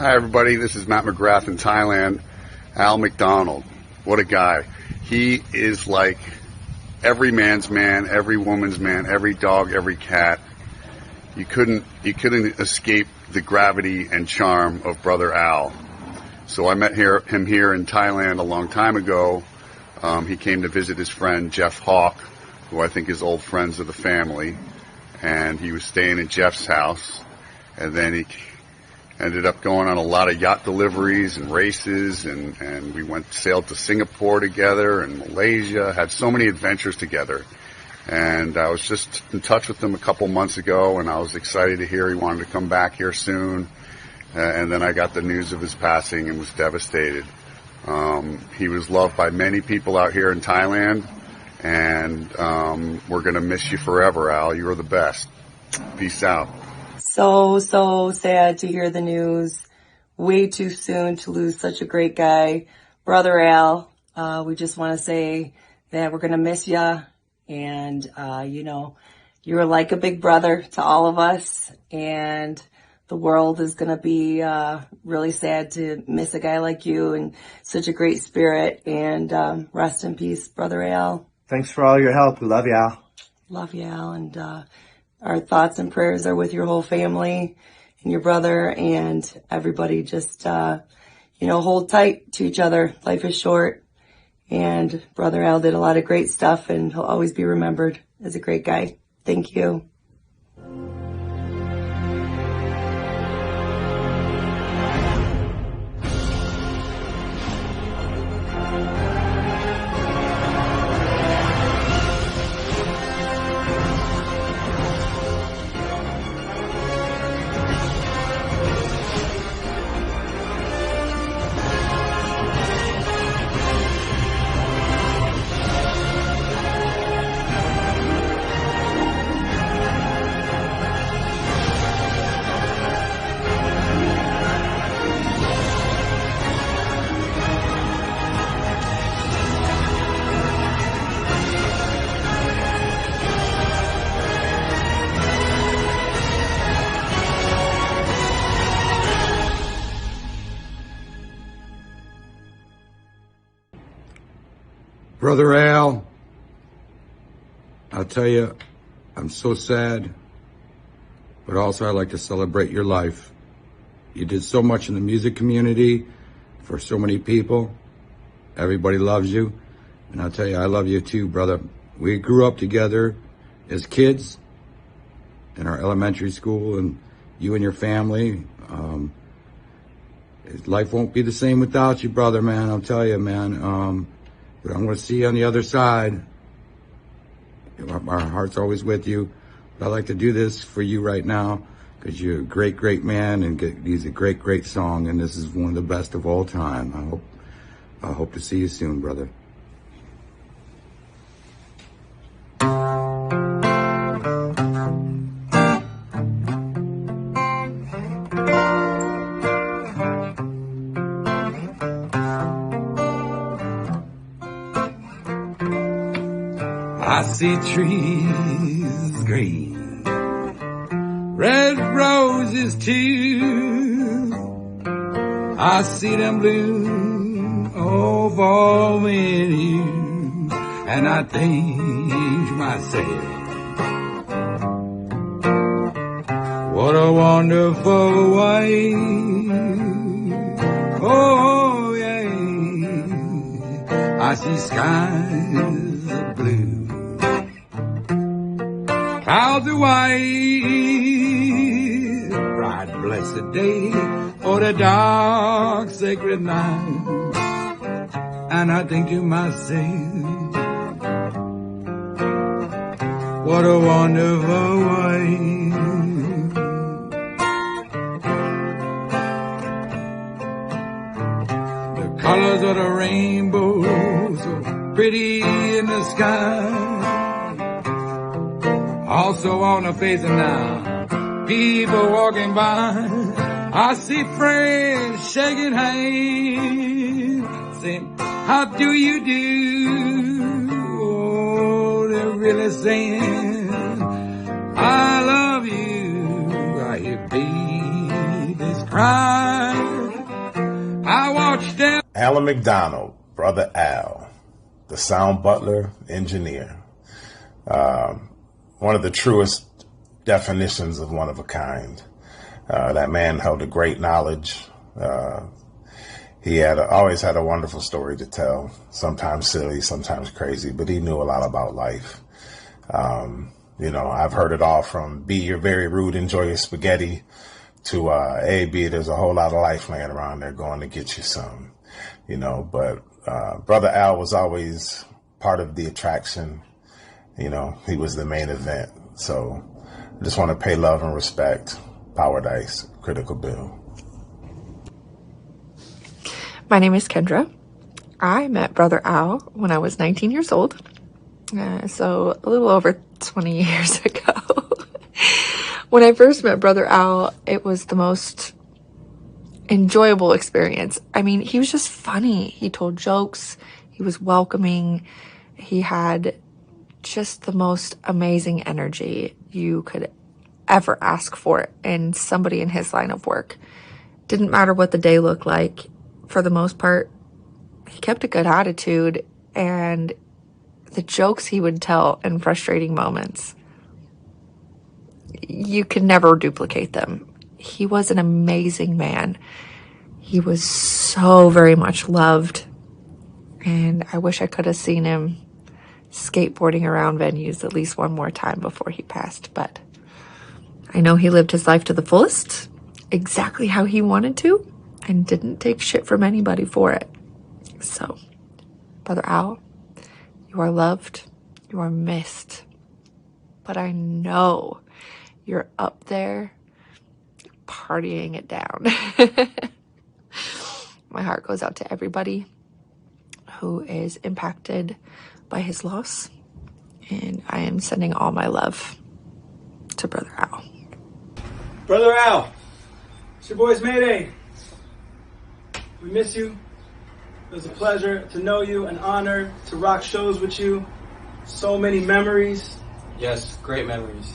Hi everybody, this is Matt McGrath in Thailand. Al McDonald, what a guy. He is like every man's man, every woman's man, every dog, every cat. You couldn't escape the gravity and charm of Brother Al. So I met him here in Thailand a long time ago. He came to visit his friend Jeff Hawk, who I think is old friends of the family, and he was staying at Jeff's house, and then he ended up going on a lot of yacht deliveries and races, and we sailed to Singapore together and Malaysia, had so many adventures together. And I was just in touch with him a couple months ago, and I was excited to hear he wanted to come back here soon. And then I got the news of his passing and was devastated. He was loved by many people out here in Thailand, and we're going to miss you forever, Al. You were the best. Peace out. So sad to hear the news. Way too soon to lose such a great guy. Brother Al, we just want to say that we're going to miss you. And, you were like a big brother to all of us. And the world is going to be really sad to miss a guy like you and such a great spirit. And rest in peace, Brother Al. Thanks for all your help. We love you, Al. Love you, Al. And our thoughts and prayers are with your whole family and your brother and everybody. Just, hold tight to each other. Life is short. And Brother Al did a lot of great stuff, and he'll always be remembered as a great guy. Thank you. Brother Al, I'll tell you, I'm so sad, but also I like to celebrate your life. You did so much in the music community for so many people. Everybody loves you, and I'll tell you, I love you too, brother. We grew up together as kids in our elementary school, and you and your family. Life won't be the same without you, brother, man. I'll tell you, man. But I'm going to see you on the other side. Our heart's always with you. But I'd like to do this for you right now because you're a great, great man, and these a great, great song, and this is one of the best of all time. I hope to see you soon, brother. I see trees green, red roses too. I see them bloom over me, and I think to myself, what a wonderful way. Oh yeah, I see skies of blue, clouds of white, bright blessed day, or the dark sacred night. And I think to myself, what a wonderful way. The colors of the rainbow, so pretty in the sky, also on the face of now, people walking by. I see friends shaking hands, saying, how do you do? Oh, they're really saying, I love you. I hear babies cry. Alan McDonald, Brother Al, the sound butler, engineer. One of the truest definitions of one of a kind. That man held a great knowledge. He always had a wonderful story to tell, sometimes silly, sometimes crazy, but he knew a lot about life. I've heard it all from B, you're very rude, enjoy your spaghetti, to A, B, there's a whole lot of life laying around there going to get you some, but Brother Al was always part of the attraction. He was the main event. So I just want to pay love and respect. Power Dice, Critical Bill. My name is Kendra. I met Brother Al when I was 19 years old, so a little over 20 years ago. When I first met Brother Al, it was the most enjoyable experience. I mean, he was just funny. He told jokes. He was welcoming. He had just the most amazing energy you could ever ask for in somebody in his line of work. Didn't matter what the day looked like. For the most part, he kept a good attitude, and the jokes he would tell in frustrating moments, you could never duplicate them. He was an amazing man. He was so very much loved, and I wish I could have seen him skateboarding around venues at least one more time before he passed, but I know he lived his life to the fullest, exactly how he wanted to, and didn't take shit from anybody for it. So, Brother Al, you are loved, you are missed, but I know you're up there partying it down. My heart goes out to everybody who is impacted by his loss, and I am sending all my love to Brother Al. Brother Al, it's your boy's Mayday. We miss you. It was a pleasure to know you, an honor to rock shows with you. So many memories. Yes, great memories.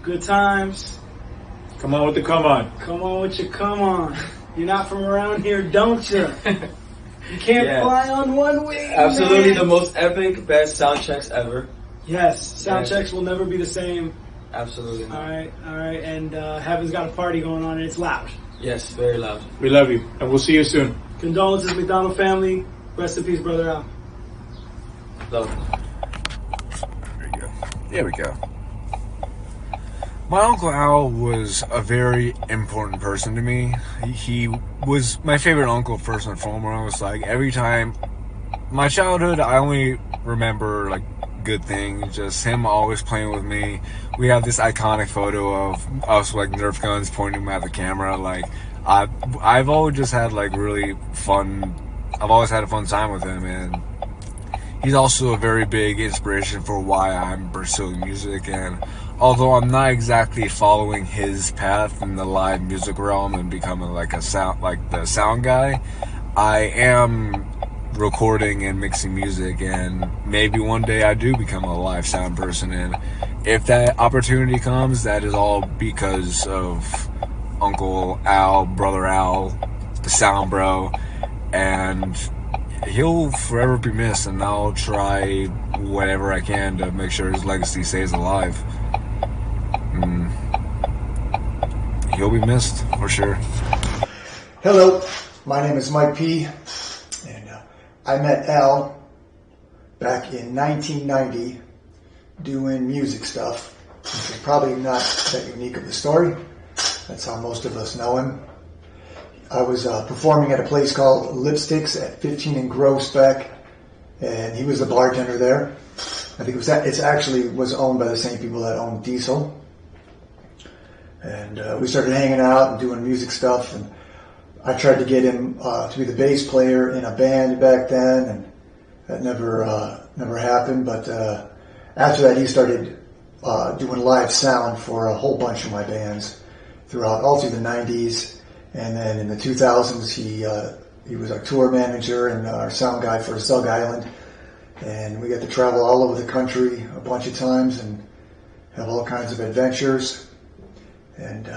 Good times. Come on with the come on. Come on with your come on. You're not from around here, don't you? You can't fly on one wing. Absolutely, man. the most epic, best sound checks ever. Yes, sound checks will never be the same. Absolutely. All right. And Heaven's got a party going on, and it's loud. Yes, very loud. We love you, and we'll see you soon. Condolences, McDonald family. Rest in peace, Brother Al. Love. There we go. My Uncle Al was a very important person to me. He was my favorite uncle first and foremost. Like every time, my childhood, I only remember like good things. Just him always playing with me. We have this iconic photo of us like Nerf guns pointing at the camera. Like I've always just had like really fun. I've always had a fun time with him, and he's also a very big inspiration for why I'm pursuing music. And although I'm not exactly following his path in the live music realm and becoming like the sound guy, I am recording and mixing music, and maybe one day I do become a live sound person. And if that opportunity comes, that is all because of Uncle Al, Brother Al, the sound bro, and he'll forever be missed, and I'll try whatever I can to make sure his legacy stays alive. He'll be missed for sure. Hello, my name is Mike P. And I met Al back in 1990 doing music stuff. It's probably not that unique of a story. That's how most of us know him. I was performing at a place called Lipsticks at 15 and Grosbeck, and he was the bartender there. I think it actually was owned by the same people that owned Diesel. And we started hanging out and doing music stuff, and I tried to get him to be the bass player in a band back then, and that never happened. But after that, he started doing live sound for a whole bunch of my bands all through the 90s. And then in the 2000s, he was our tour manager and our sound guy for Zug Island. And we got to travel all over the country a bunch of times and have all kinds of adventures. And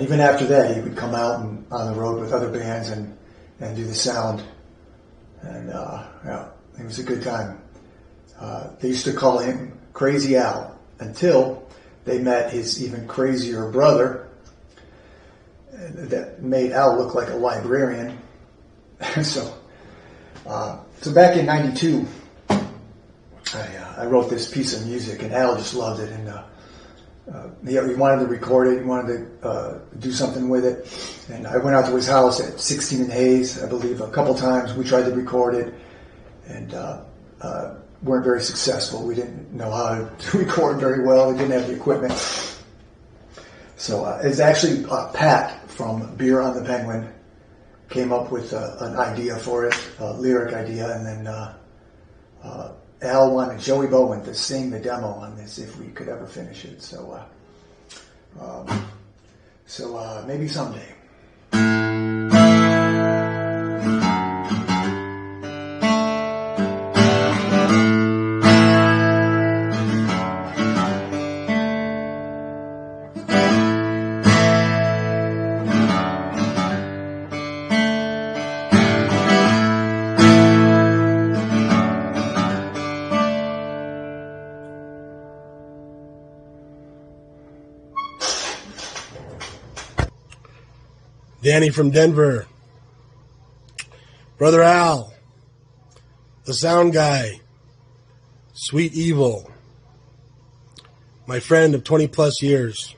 even after that, he would come out and on the road with other bands and and do the sound. And yeah, it was a good time. They used to call him Crazy Al until they met his even crazier brother that made Al look like a librarian. So back in '92, I wrote this piece of music, and Al just loved it, and he wanted to record it. He wanted to do something with it, and I went out to his house at 16 and Hayes, I believe, a couple times. We tried to record it, and weren't very successful. We didn't know how to record very well. We didn't have the equipment. So it's actually Pat from Beer on the Penguin came up with an idea for it, a lyric idea, and then Al wanted Joey Bowen to sing the demo on this if we could ever finish it. So maybe someday. Danny from Denver, Brother Al, the sound guy, Sweet Evil, my friend of 20 plus years,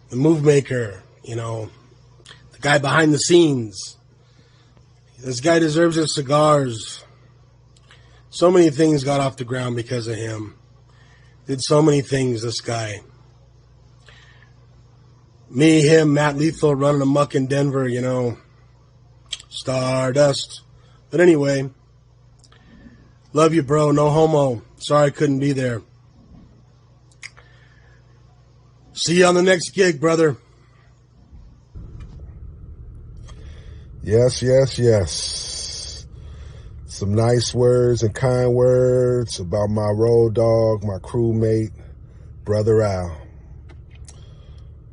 the move maker, the guy behind the scenes. This guy deserves his cigars. So many things got off the ground because of him. Did so many things, this guy. Me, him, Matt Lethal running amok in Denver, Stardust. But anyway, love you, bro. No homo. Sorry I couldn't be there. See you on the next gig, brother. Yes, yes, yes. Some nice words and kind words about my road dog, my crewmate, Brother Al.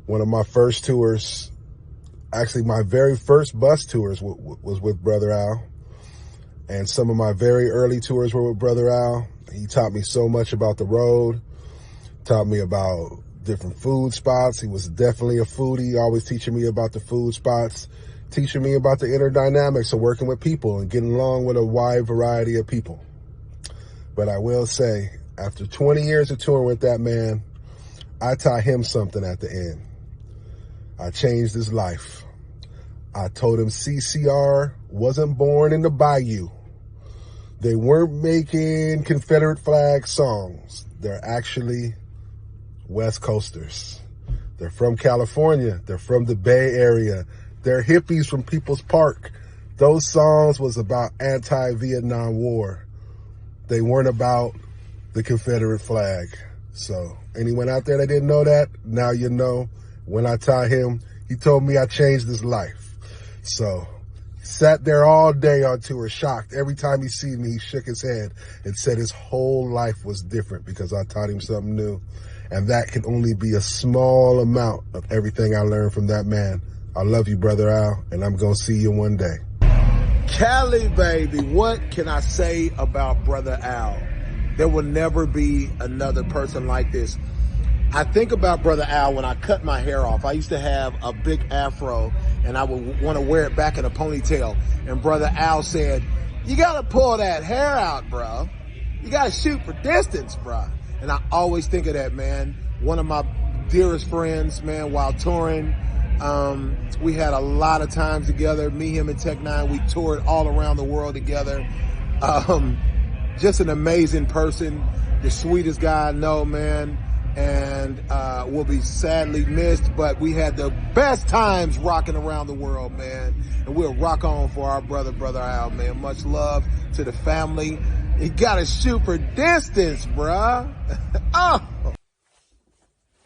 One of my first tours, actually my very first bus tours was with Brother Al. And some of my very early tours were with Brother Al. He taught me so much about the road, taught me about different food spots. He was definitely a foodie, always teaching me about the food spots, teaching me about the inner dynamics of working with people and getting along with a wide variety of people. But I will say, after 20 years of touring with that man, I taught him something at the end. I changed his life. I told him CCR wasn't born in the bayou. They weren't making Confederate flag songs. They're actually West Coasters. They're from California. They're from the Bay Area. They're hippies from People's Park. Those songs was about anti-Vietnam War. They weren't about the Confederate flag. So anyone out there that didn't know that, now you know. When I taught him, he told me I changed his life. So he sat there all day on tour, shocked. Every time he seen me, he shook his head and said his whole life was different because I taught him something new. And that can only be a small amount of everything I learned from that man. I love you, Brother Al, and I'm going to see you one day. Cali, baby, what can I say about Brother Al? There will never be another person like this. I think about Brother Al when I cut my hair off. I used to have a big afro, and I would want to wear it back in a ponytail. And Brother Al said, you got to pull that hair out, bro. You got to shoot for distance, bro. And I always think of that, man. One of my dearest friends, man, while touring, we had a lot of times together. Me, him, and Tech Nine, we toured all around the world together. Just an amazing person, the sweetest guy I know, man. And will be sadly missed, but we had the best times rocking around the world, man. And we'll rock on for our Brother Al, man. Much love to the family. You gotta shoot for distance, bruh. Oh.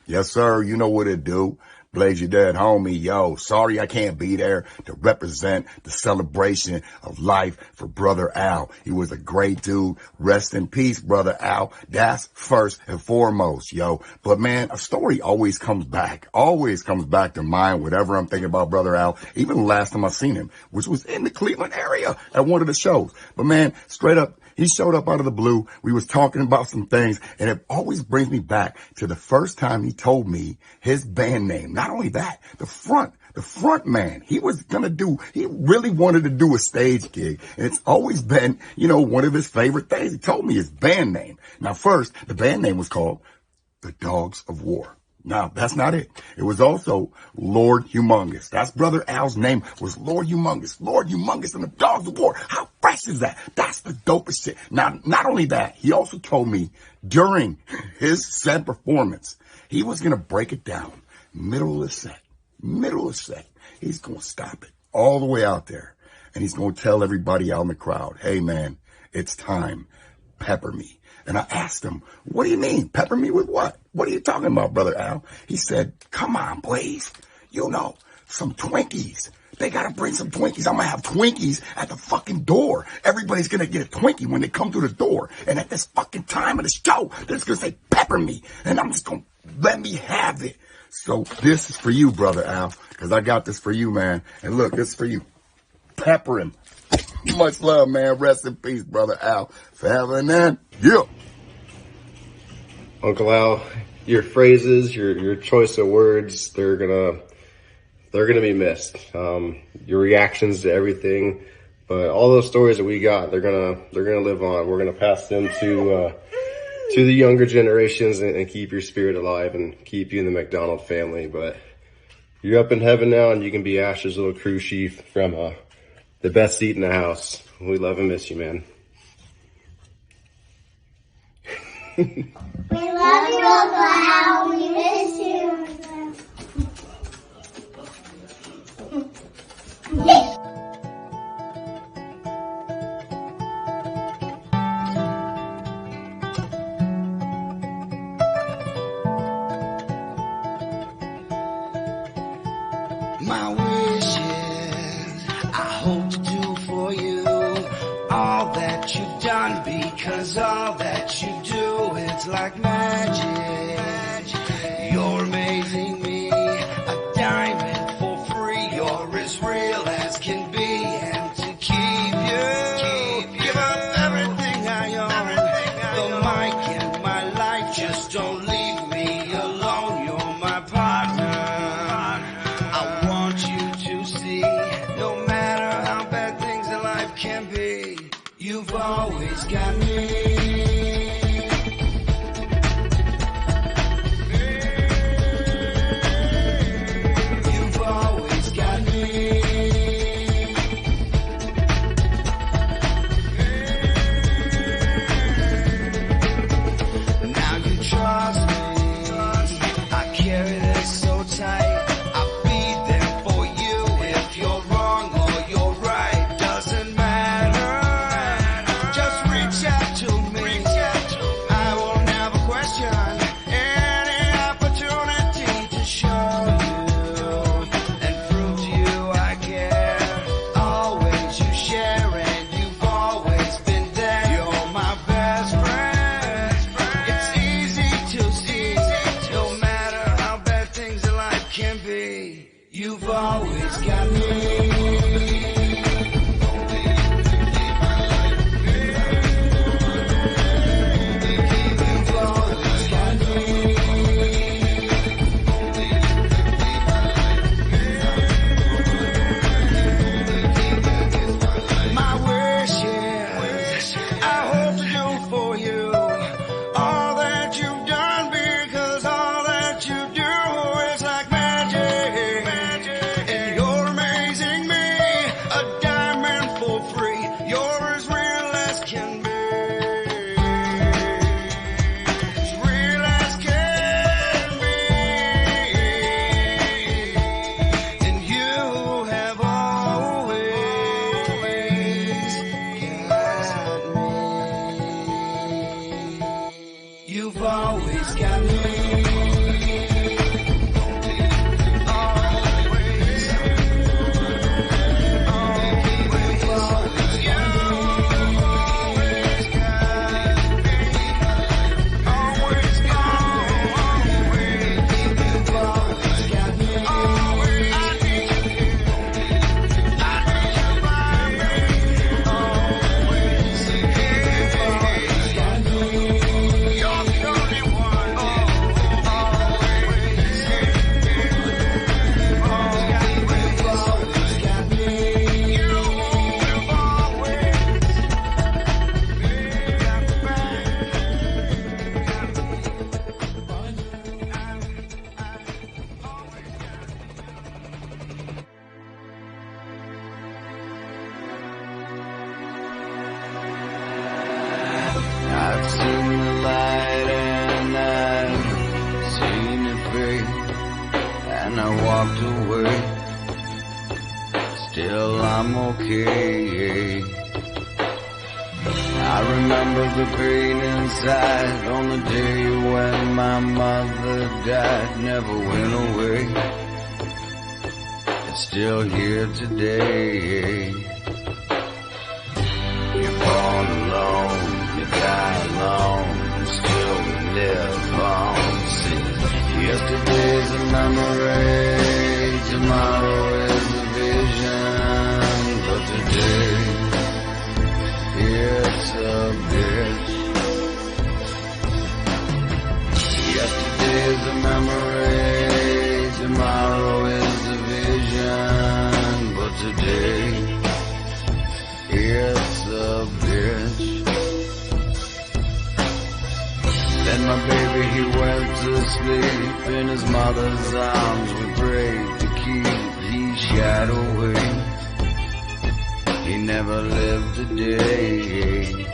Yes, sir. You know what it do. Blaze, you dead, homie. Yo, sorry I can't be there to represent the celebration of life for Brother Al. He was a great dude. Rest in peace, Brother Al. That's first and foremost, yo. But man, a story always comes back to mind, whatever I'm thinking about Brother Al. Even the last time I seen him, which was in the Cleveland area at one of the shows. But man, straight up, he showed up out of the blue. We was talking about some things, and it always brings me back to the first time he told me his band name. Not only that, the front man, he really wanted to do a stage gig. And it's always been, one of his favorite things. He told me his band name. Now first, the band name was called the Dogs of War. Now, that's not it. It was also Lord Humongous. That's Brother Al's name, was Lord Humongous. Lord Humongous and the Dogs of War. How fresh is that? That's the dopest shit. Now, not only that, he also told me during his set performance, he was going to break it down. Middle of the set. He's going to stop it all the way out there. And he's going to tell everybody out in the crowd, hey man, it's time. Pepper me. And I asked him, what do you mean? Pepper me with what? What are you talking about, Brother Al? He said, come on, Blaze. Some Twinkies. They got to bring some Twinkies. I'm going to have Twinkies at the fucking door. Everybody's going to get a Twinkie when they come through the door. And at this fucking time of the show, they're just going to say, pepper me. And I'm just going to let me have it. So this is for you, Brother Al, because I got this for you, man. And look, this is for you. Pepper him. Much love, man. Rest in peace, Brother Al. Forever and then, yeah. Uncle Al, your phrases, your choice of words, they're gonna be missed. Your reactions to everything, but all those stories that we got, they're gonna live on. We're gonna pass them to the younger generations and keep your spirit alive and keep you in the McDonald family. But you're up in heaven now, and you can be Ash's little crew chief from the best seat in the house. We love and miss you, man. We love you, Uncle Al. We miss you. My wishes, I hope to do for you all that you've done, because all that you do, it's like magic. You're amazing me, a diamond for free. You're as real as can be, and to keep you, give up everything I own. The mic and my life, just don't leave me alone. You're my partner. I want you to see, no matter how bad things in life can be, you've always got me. You've always got me. You've always got me. I've seen the light and I've seen it fade, and I walked away. Still I'm okay. I remember the pain inside on the day when my mother died. Never went away. It's still here today. You're born alone, you die alone, still we live on. See, yesterday's a memory, tomorrow is a vision, but today it's a bitch. Yesterday's a memory, tomorrow is a vision, but today it's a bitch. Then my baby, he went to sleep in his mother's arms. We prayed to keep, he shied away. He never lived a day.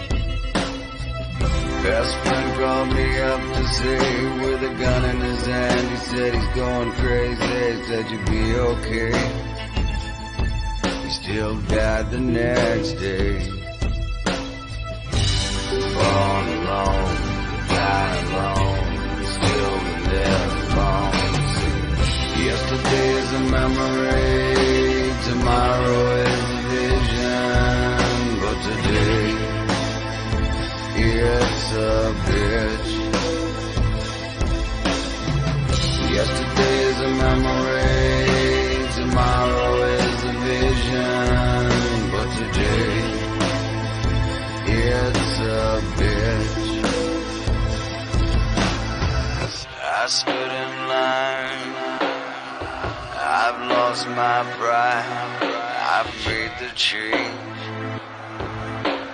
Best friend called me up to say, with a gun in his hand, he said he's going crazy. He said you'd be okay. He still died the next day. Born alone, die alone, still live on. Yesterday's a memory, tomorrow is a vision, but today it's a bitch. Yesterday's a memory, tomorrow is a vision, but today it's a bitch. I stood in line, I've lost my pride, I've made the change.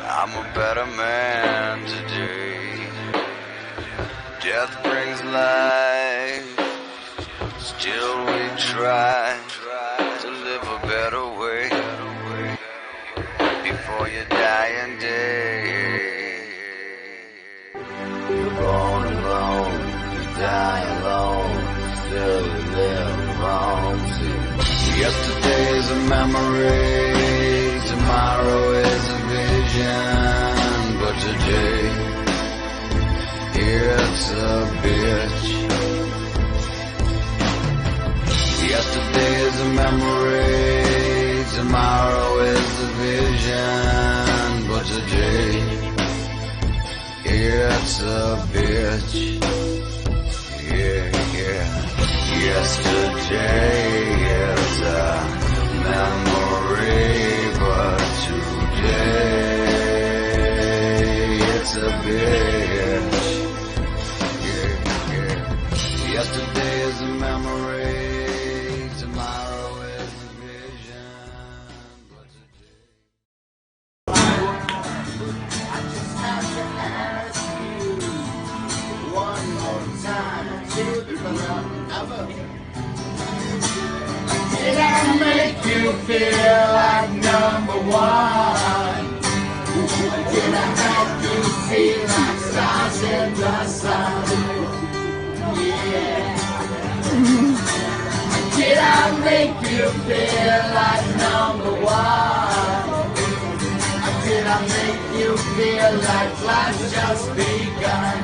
I'm a better man today. Death brings life, still we try to live a better way before you die and day. You're born alone, you die alone, still you live on. See, yesterday's a memory, tomorrow is a vision, but today it's a bitch. Yesterday is a memory, tomorrow is a vision, but today it's a bitch. Yeah, yeah. Yesterday is a memory, but today it's a bitch. Yeah, yeah. Yesterday is a memory, tomorrow is a vision, but today. I just have to ask you one more time, did I make you feel like number one? Did I help you see like stars in the sun? Yeah. Did I make you feel like number one? Did I make you feel like life's just begun?